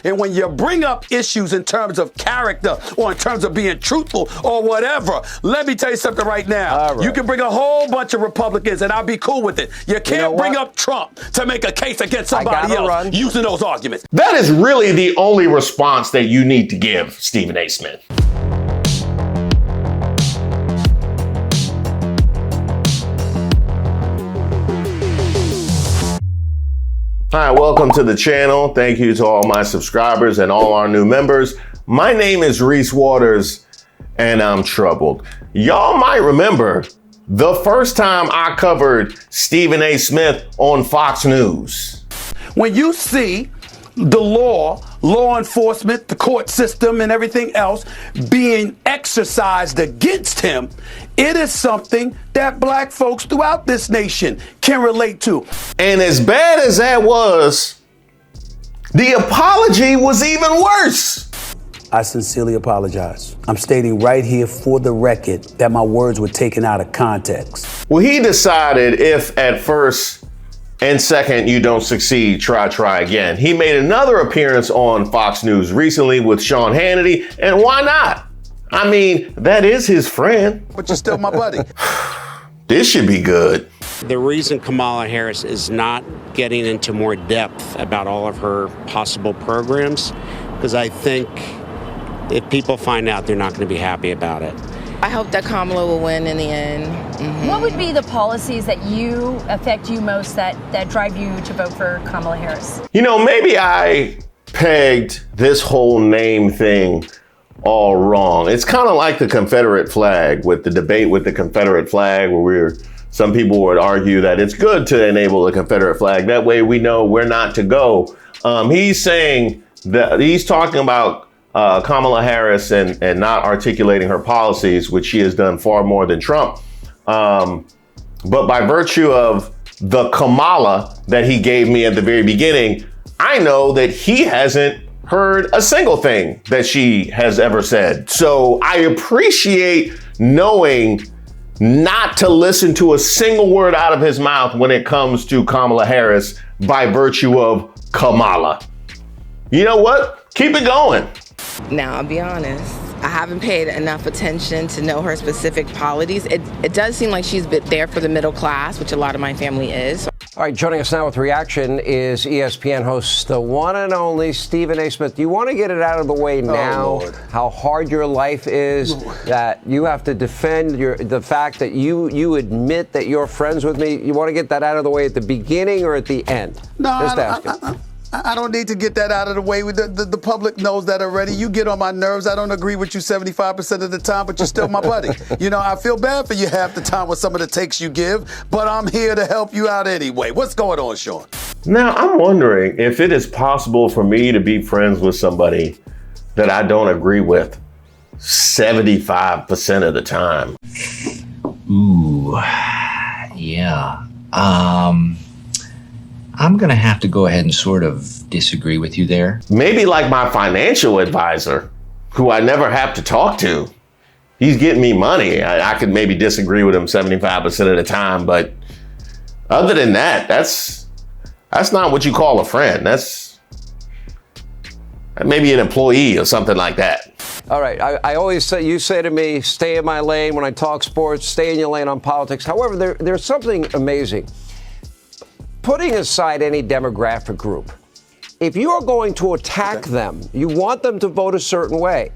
And when you bring up issues in terms of character or in terms of being truthful or whatever, let me tell you something right now. Right. You can bring a whole bunch of Republicans and I'll be cool with it. You can't bring up Trump to make a case against somebody else using those arguments. That is really the only response that you need to give Stephen A. Smith. Hi, welcome to the channel. Thank you to all my subscribers and all our new members. My name is Reese Waters and I'm troubled. Y'all might remember the first time I covered Stephen A. Smith on Fox News. When you see the law enforcement, the court system and everything else being exercised against him, it is something that black folks throughout this nation can relate to. And as bad as that was, the apology was even worse. I sincerely apologize. I'm stating right here for the record that my words were taken out of context. Well, he decided if at first and second you don't succeed, try again. He made another appearance on Fox News recently with Sean Hannity, and why not? I mean, that is his friend. But you're still my buddy. This should be good. The reason Kamala Harris is not getting into more depth about all of her possible programs, because I think if people find out, they're not going to be happy about it. I hope that Kamala will win in the end. Mm-hmm. What would be the policies that affect you most that drive you to vote for Kamala Harris? You know, maybe I pegged this whole name thing all wrong. It's kind of like the Confederate flag, with the debate with the Confederate flag, where some people would argue that it's good to enable the Confederate flag. That way we know where not to go. He's saying that he's talking about Kamala Harris and not articulating her policies, which she has done far more than Trump. But by virtue of the Kamala that he gave me at the very beginning, I know that he hasn't heard a single thing that she has ever said. So I appreciate knowing not to listen to a single word out of his mouth when it comes to Kamala Harris by virtue of Kamala. You know what? Keep it going. Now, I'll be honest. I haven't paid enough attention to know her specific policies. It does seem like she's been there for the middle class, which a lot of my family is. All right, joining us now with reaction is ESPN host, the one and only Stephen A. Smith. Do you want to get it out of the way now, how hard your life is, that you have to defend the fact that you admit that you're friends with me? You want to get that out of the way at the beginning or at the end? No, I don't need to get that out of the way. The public knows that already. You get on my nerves. I don't agree with you 75% of the time, but you're still my buddy. You know, I feel bad for you half the time with some of the takes you give, but I'm here to help you out anyway. What's going on, Sean? Now, I'm wondering if it is possible for me to be friends with somebody that I don't agree with 75% of the time. Ooh, yeah. I'm going to have to go ahead and sort of disagree with you there. Maybe like my financial advisor, who I never have to talk to. He's getting me money. I could maybe disagree with him 75% of the time, but other than that, that's not what you call a friend. That's maybe an employee or something like that. All right, I always say, you say to me, stay in my lane when I talk sports, stay in your lane on politics. However, there's something amazing. Putting aside any demographic group, if you are going to attack them, you want them to vote a certain way,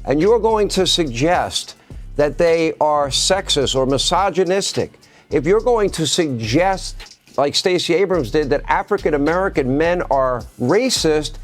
and you are going to suggest that they are sexist or misogynistic, if you're going to suggest, like Stacey Abrams did, that African-American men are racist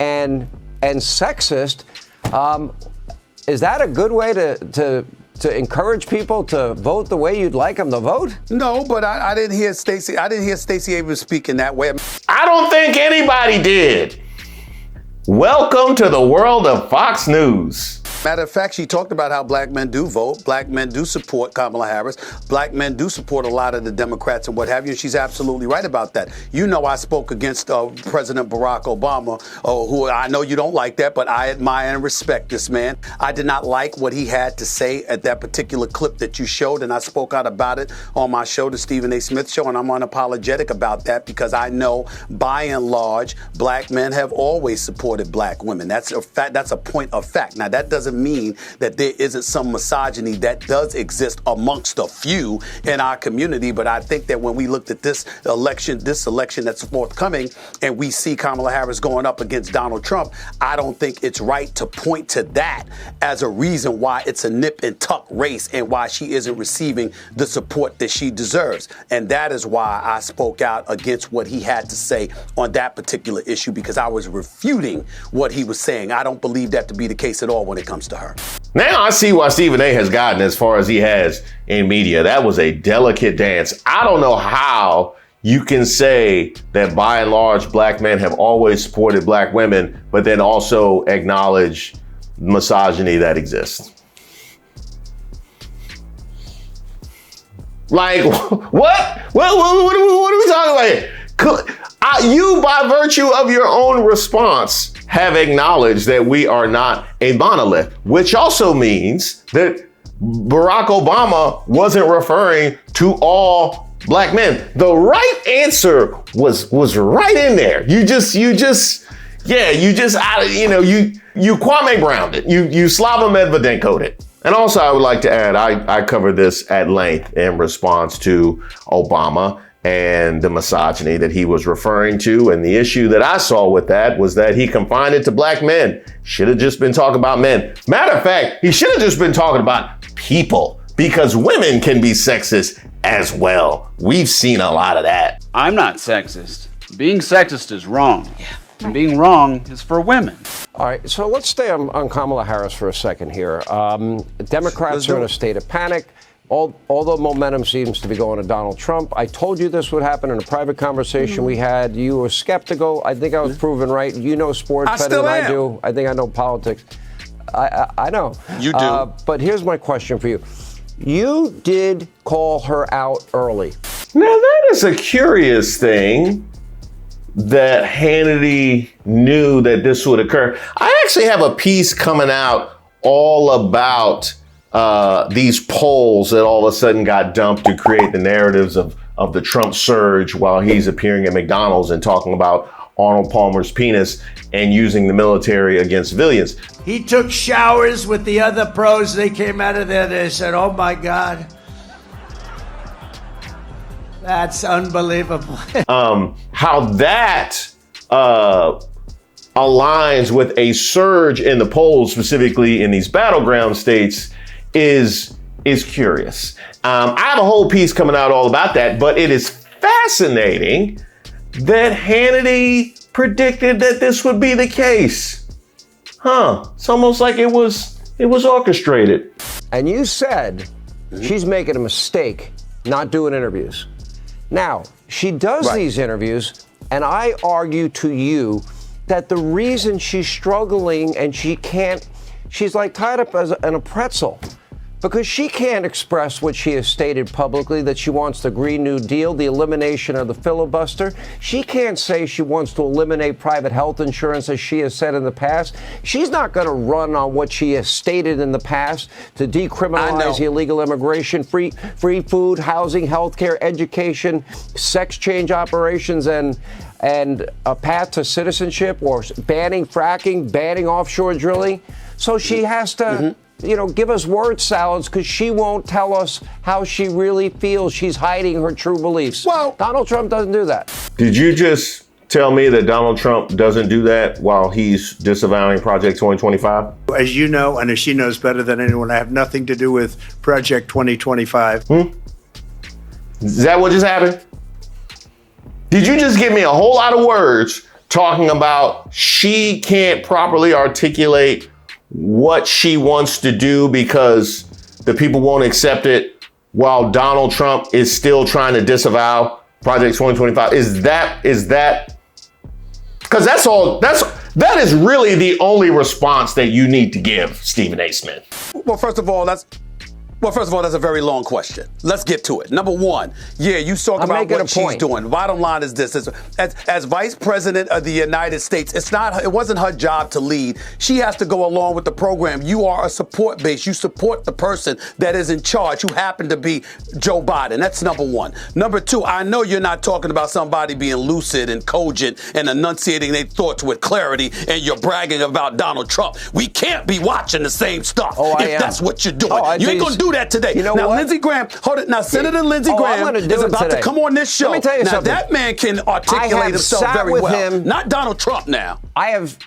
and sexist, is that a good way to encourage people to vote the way you'd like them to vote? No, but I didn't hear Stacey Abrams speak in that way. I don't think anybody did. Welcome to the world of Fox News. Matter of fact, she talked about how black men do vote. Black men do support Kamala Harris. Black men do support a lot of the Democrats and what have you. And she's absolutely right about that. You know, I spoke against President Barack Obama, who I know you don't like that, but I admire and respect this man. I did not like what he had to say at that particular clip that you showed, and I spoke out about it on my show, the Stephen A. Smith Show, and I'm unapologetic about that because I know, by and large, black men have always supported black women. That's a fact. That's a point of fact. Now, that doesn't mean that there isn't some misogyny that does exist amongst a few in our community, but I think that when we looked at this election that's forthcoming, and we see Kamala Harris going up against Donald Trump, I don't think it's right to point to that as a reason why it's a nip and tuck race and why she isn't receiving the support that she deserves. And that is why I spoke out against what he had to say on that particular issue, because I was refuting what he was saying. I don't believe that to be the case at all when it comes to her. Now I see why Stephen A. has gotten as far as he has in media. That was a delicate dance. I don't know how you can say that by and large black men have always supported black women, but then also acknowledge misogyny that exists. Like, what? What are we talking about here? You, by virtue of your own response, have acknowledged that we are not a monolith, which also means that Barack Obama wasn't referring to all black men. The right answer was right in there. You Kwame Browned it. You Slava Medvedenko'd it. And also, I would like to add, I covered this at length in response to Obama and the misogyny that he was referring to. And the issue that I saw with that was that he confined it to black men. Should have just been talking about men. Matter of fact, he should have just been talking about people, because women can be sexist as well. We've seen a lot of that. I'm not sexist. Being sexist is wrong. Yeah. And being wrong is for women. All right, so let's stay on Kamala Harris for a second here. Democrats are in a state of panic. Although momentum seems to be going to Donald Trump. I told you this would happen in a private conversation we had. You were skeptical. I think I was proven right. You know sports better than I do. I think I know politics. I know. You do. But here's my question for you. You did call her out early. Now, that is a curious thing, that Hannity knew that this would occur. I actually have a piece coming out all about these polls that all of a sudden got dumped to create the narratives of the Trump surge while he's appearing at McDonald's and talking about Arnold Palmer's penis and using the military against civilians. He took showers with the other pros. They came out of there, they said, oh my God. That's unbelievable. How that aligns with a surge in the polls, specifically in these battleground states, is curious. I have a whole piece coming out all about that, but it is fascinating that Hannity predicted that this would be the case. It's almost like it was orchestrated. And you said she's making a mistake not doing interviews. Now, she does these interviews, and I argue to you that the reason she's struggling and she's like tied up in a pretzel, because she can't express what she has stated publicly, that she wants the Green New Deal, the elimination of the filibuster. She can't say she wants to eliminate private health insurance, as she has said in the past. She's not going to run on what she has stated in the past to decriminalize illegal immigration, free food, housing, healthcare, education, sex change operations, and a path to citizenship, or banning fracking, banning offshore drilling. So she has to give us word salads, because she won't tell us how she really feels. She's hiding her true beliefs. Well, Donald Trump doesn't do that. Did you just tell me that Donald Trump doesn't do that while he's disavowing Project 2025? As you know, and as she knows better than anyone, I have nothing to do with Project 2025. Is that what just happened? Did you just give me a whole lot of words talking about she can't properly articulate what she wants to do because the people won't accept it, while Donald Trump is still trying to disavow Project 2025? Is that because that's That is really the only response that you need to give, Stephen A. Smith. Well, first of all, that's a very long question. Let's get to it. Number one, you talk about what she's doing. Bottom line is this: as Vice President of the United States, it wasn't her job to lead. She has to go along with the program. You are a support base. You support the person that is in charge, who happened to be Joe Biden. That's number one. Number two, I know you're not talking about somebody being lucid and cogent and enunciating their thoughts with clarity, and you're bragging about Donald Trump. We can't be watching the same stuff if that's what you're doing. You ain't gonna do that today. You know now, what? Lindsey Graham, hold it. Now, Senator Lindsey Graham is about to come on this show. Let me tell you something. That man can articulate himself very well. Not Donald Trump now. I have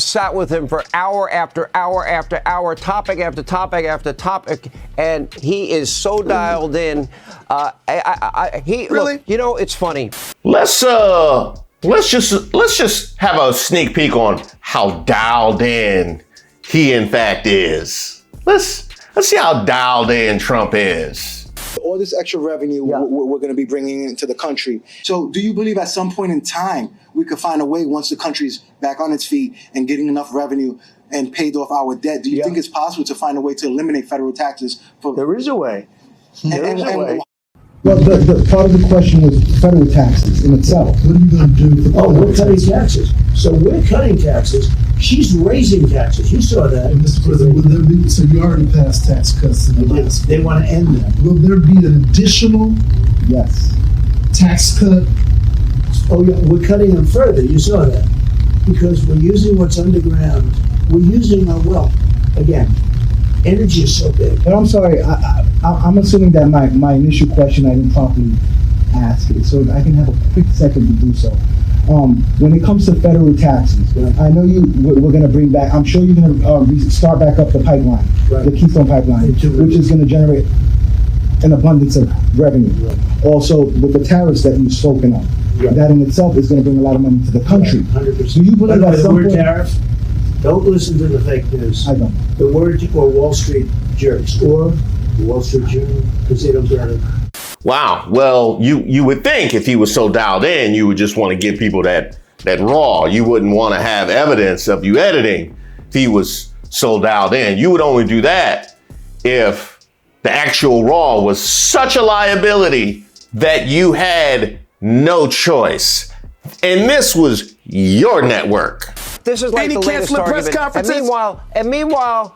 sat with him for hour after hour after hour, topic after topic after topic, and he is so dialed in. Look, you know, it's funny. Let's just have a sneak peek on how dialed in he in fact is. Let's see how dialed in Trump is. All this extra revenue we're going to be bringing into the country. So do you believe at some point in time we could find a way, once the country's back on its feet and getting enough revenue and paid off our debt, do you think it's possible to find a way to eliminate federal taxes? There is a way. There is a way. Well, the part of the question was federal taxes in itself. What are you going to do? We're cutting taxes. So we're cutting taxes. She's raising taxes. You saw that. Mr. President, will there be, so you already passed tax cuts in the last. They want to end that. Will there be an additional tax cut? Oh, yeah, we're cutting them further. You saw that. Because we're using what's underground. We're using our wealth. Again, energy is so big. But I'm sorry, I'm assuming that my initial question I didn't properly ask it, so I can have a quick second to do so. When it comes to federal taxes, I know we're going to bring back, I'm sure you're going to start back up the pipeline, the Keystone Pipeline, which is going to generate an abundance of revenue. Also, with the tariffs that you've spoken of, that in itself is going to bring a lot of money to the country. 100%. Do you believe that the word tariff? Don't listen to the fake news. I don't. The word or Wall Street jerks or the Wall Street Journal, because they don't get it. Wow. Well, you would think if he was so dialed in, you would just want to give people that raw. You wouldn't want to have evidence of you editing if he was so dialed in. You would only do that if the actual raw was such a liability that you had no choice. And this was your network. This is like the latest argument. And meanwhile,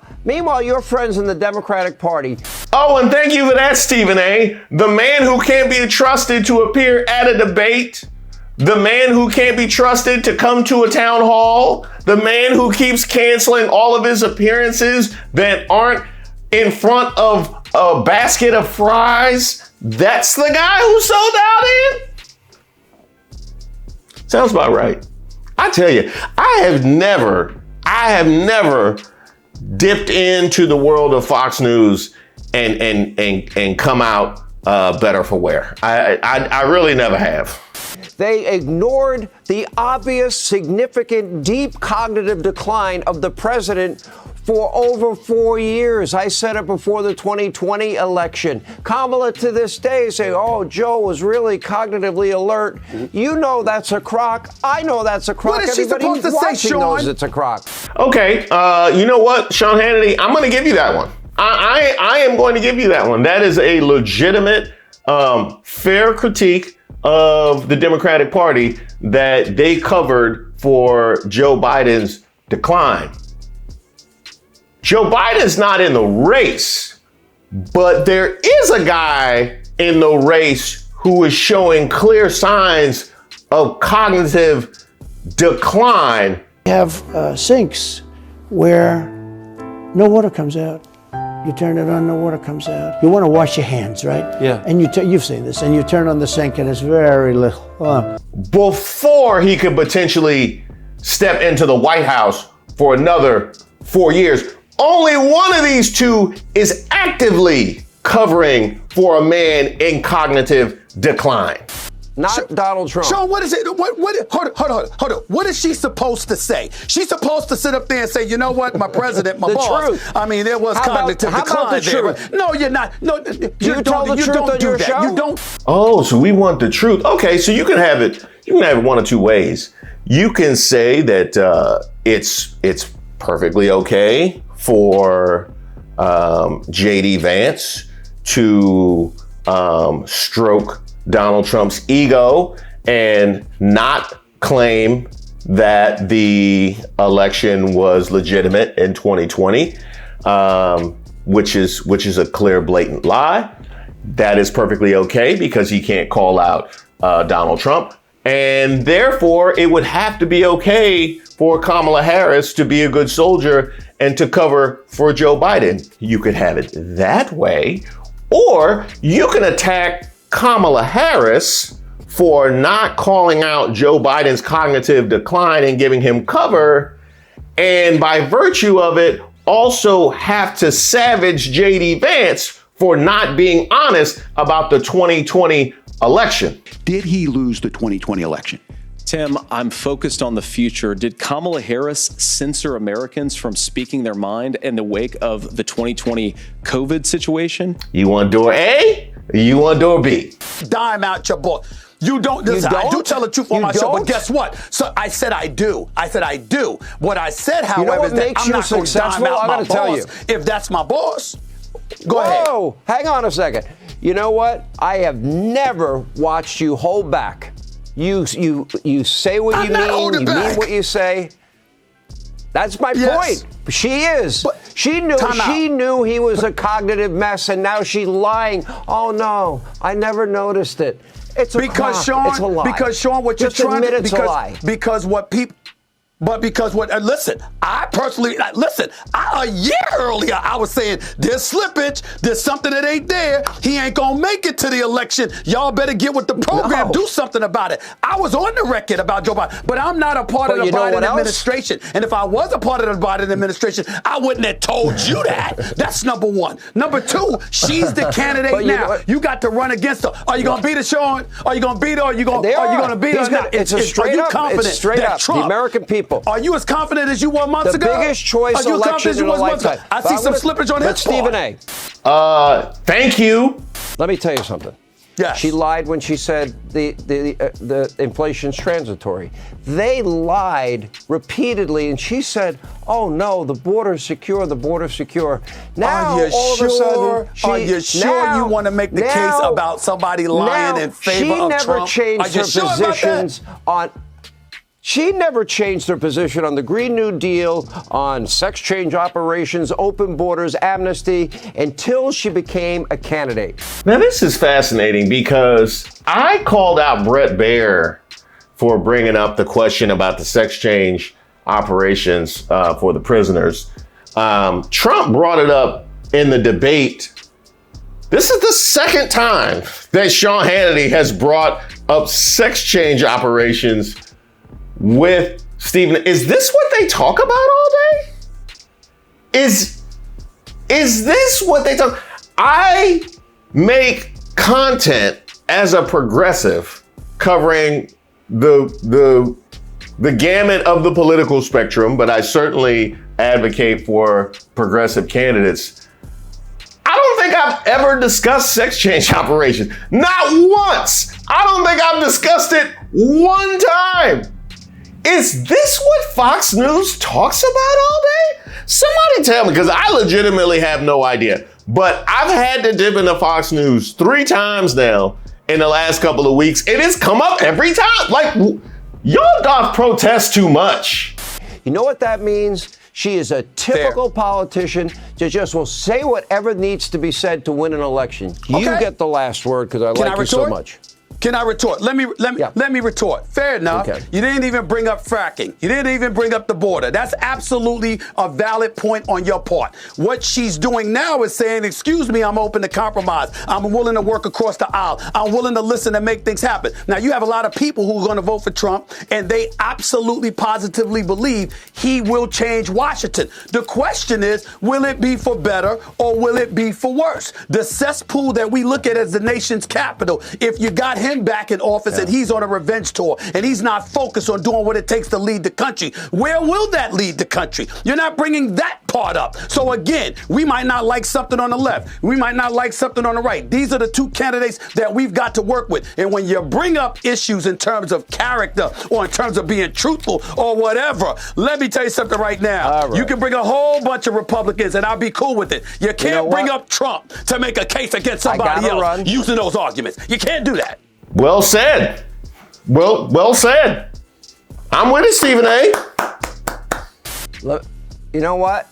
your friends in the Democratic Party. Oh, and thank you for that, Stephen A. The man who can't be trusted to appear at a debate. The man who can't be trusted to come to a town hall. The man who keeps canceling all of his appearances that aren't in front of a basket of fries. That's the guy who sold out in? Sounds about right. I tell you, I have never dipped into the world of Fox News and come out better for wear. I really never have. They ignored the obvious, significant, deep cognitive decline of the president for over 4 years. I said it before the 2020 election. Kamala to this day say, oh, Joe was really cognitively alert. You know that's a crock. I know that's a crock. What is she supposed to say, Sean? Knows it's a crock. Okay, you know what, Sean Hannity, I'm going to give you that one. I am going to give you that one. That is a legitimate, fair critique of the Democratic Party that they covered for Joe Biden's decline. Joe Biden's not in the race, but there is a guy in the race who is showing clear signs of cognitive decline. We have sinks where no water comes out. You turn it on, no water comes out. You want to wash your hands, right? Yeah. And you've seen this, and you turn on the sink, and it's very little. Before he could potentially step into the White House for another 4 years, only one of these two is actively covering for a man in cognitive decline. Not Donald Trump. Sean, what is it? Hold on. What is she supposed to say? She's supposed to sit up there and say, you know what, my president, my boss. Truth. I mean, there was cognitive decline. How about the there. truth? No, you're not. No, you tell the truth on your show? You don't. Oh, so we want the truth. Okay, so you can have it. you can have it one of two ways. You can say that it's perfectly okay for J.D. Vance to stroke Donald Trump's ego and not claim that the election was legitimate in 2020, which is a clear, blatant lie. That is perfectly okay because he can't call out Donald Trump. And therefore, it would have to be okay for Kamala Harris to be a good soldier and to cover for Joe Biden. You could have it that way, or you can attack Kamala Harris for not calling out Joe Biden's cognitive decline and giving him cover, and by virtue of it, also have to savage J.D. Vance for not being honest about the 2020 election. Did he lose the 2020 election? Tim, I'm focused on the future. Did Kamala Harris censor Americans from speaking their mind in the wake of the 2020 COVID situation? You want door A or you want door B? Dime out your book. You don't. Listen, I do tell the truth on my show, but guess what? So I said I do. What I said, however, is that I'm not going to dime out my boss if that's my boss. Go ahead. Whoa, hang on a second. You know what? I have never watched you hold back. You say what you mean. You mean what you say. That's my point. She is. But she knew he was a cognitive mess, and now she's lying. Oh no, I never noticed it. It's a because Sean, it's a lie. Because Sean, what you're trying to admit it's a lie. Because what people. But because what, listen, I personally, a year earlier, I was saying there's slippage, there's something that ain't there. He ain't gonna make it to the election. Y'all better get with the program, do something about it. I was on the record about Joe Biden, but I'm not a part of the Biden administration. And if I was a part of the Biden administration, I wouldn't have told you that. That's number one. Number two, she's the candidate now. You got to run against her. Are you gonna beat her, Sean? Are you gonna beat her? Are you gonna beat her? It's a straight up. It's straight up. The American people. Are you as confident as you were months ago? The biggest choice election in a lifetime. I see some slippage on his part. Stephen A. Thank you. Let me tell you something. Yes. She lied when she said the inflation's transitory. They lied repeatedly, and she said, "Oh no, the border's secure. The border's secure." Now, all of a sudden, are you sure you want to make the case about somebody lying in favor of Trump? She never changed her positions on. She never changed her position on the Green New Deal, on sex change operations, open borders, amnesty, until she became a candidate. Now, this is fascinating because I called out Brett Baer for bringing up the question about the sex change operations for the prisoners. Trump brought it up in the debate. This is the second time that Sean Hannity has brought up sex change operations with Stephen. Is this what they talk about all day? Is this what they talk? I make content as a progressive covering the gamut of the political spectrum, but I certainly advocate for progressive candidates. I don't think I've ever discussed sex change operations. Not once. I don't think I've discussed it one time. Is this what Fox News talks about all day? Somebody tell me, because I legitimately have no idea. But I've had to dip into Fox News 3 times now in the last couple of weeks. It has come up every time. Like, y'all doth protest too much. You know what that means? She is a typical politician that just will say whatever needs to be said to win an election. You get the last word because I like you so much. Can I retort? Let me retort. Fair enough. Okay. You didn't even bring up fracking. You didn't even bring up the border. That's absolutely a valid point on your part. What she's doing now is saying, excuse me, I'm open to compromise. I'm willing to work across the aisle. I'm willing to listen and make things happen. Now, you have a lot of people who are going to vote for Trump, and they absolutely positively believe he will change Washington. The question is, will it be for better or will it be for worse? The cesspool that we look at as the nation's capital, if you got him back in office and he's on a revenge tour and he's not focused on doing what it takes to lead the country, where will that lead the country? You're not bringing that caught up. So again, we might not like something on the left. We might not like something on the right. These are the two candidates that we've got to work with. And when you bring up issues in terms of character or in terms of being truthful or whatever, let me tell you something right now. You can bring a whole bunch of Republicans and I'll be cool with it. You can't bring up Trump to make a case against somebody else using those arguments. You can't do that. Well said. Well said. I'm with it, Stephen A. Look, you know what?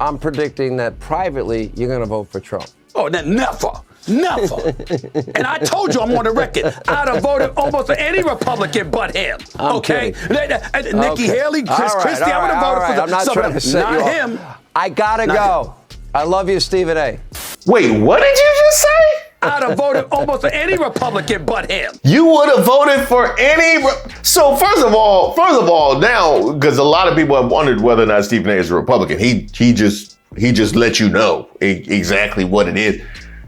I'm predicting that privately you're going to vote for Trump. Oh, never. And I told you I'm on the record. I'd have voted almost for any Republican but him. Okay? Nikki Haley, Chris Christie, I would have voted for I'm not trying to set you not up. him. I gotta go. I love you, Stephen A. Wait, what did you just say? I'd have voted almost for any Republican but him. You would have voted for any. So first of all, now because a lot of people have wondered whether or not Stephen A. is a Republican. He just let you know exactly what it is.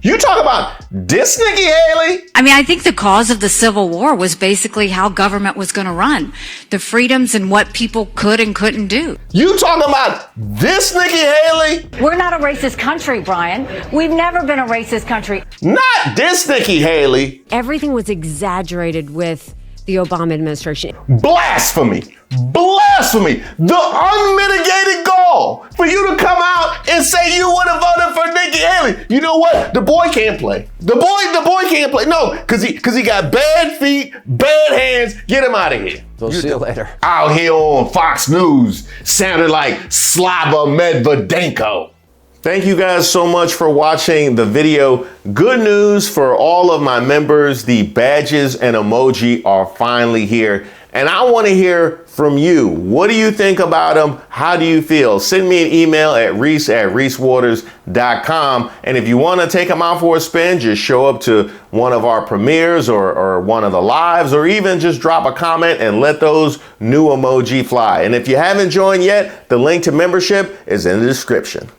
You talk about this Nikki Haley? I mean, I think the cause of the Civil War was basically how government was going to run, the freedoms and what people could and couldn't do. You talking about this Nikki Haley? We're not a racist country, Brian. We've never been a racist country. Not this Nikki Haley. Everything was exaggerated with the Obama administration. Blasphemy. Blasphemy. The unmitigated gall for you to come out and say you would have voted for Nikki Haley. You know what? The boy can't play. The boy can't play. No, because he got bad feet, bad hands. Get him out of here. We'll see you later. Out here on Fox News, sounded like Slava Medvedenko. Thank you guys so much for watching the video. Good news for all of my members. The badges and emoji are finally here. And I want to hear from you. What do you think about them? How do you feel? Send me an email at reese@reesewaters.com. And if you want to take them out for a spin, just show up to one of our premieres or one of the lives, or even just drop a comment and let those new emoji fly. And if you haven't joined yet, the link to membership is in the description.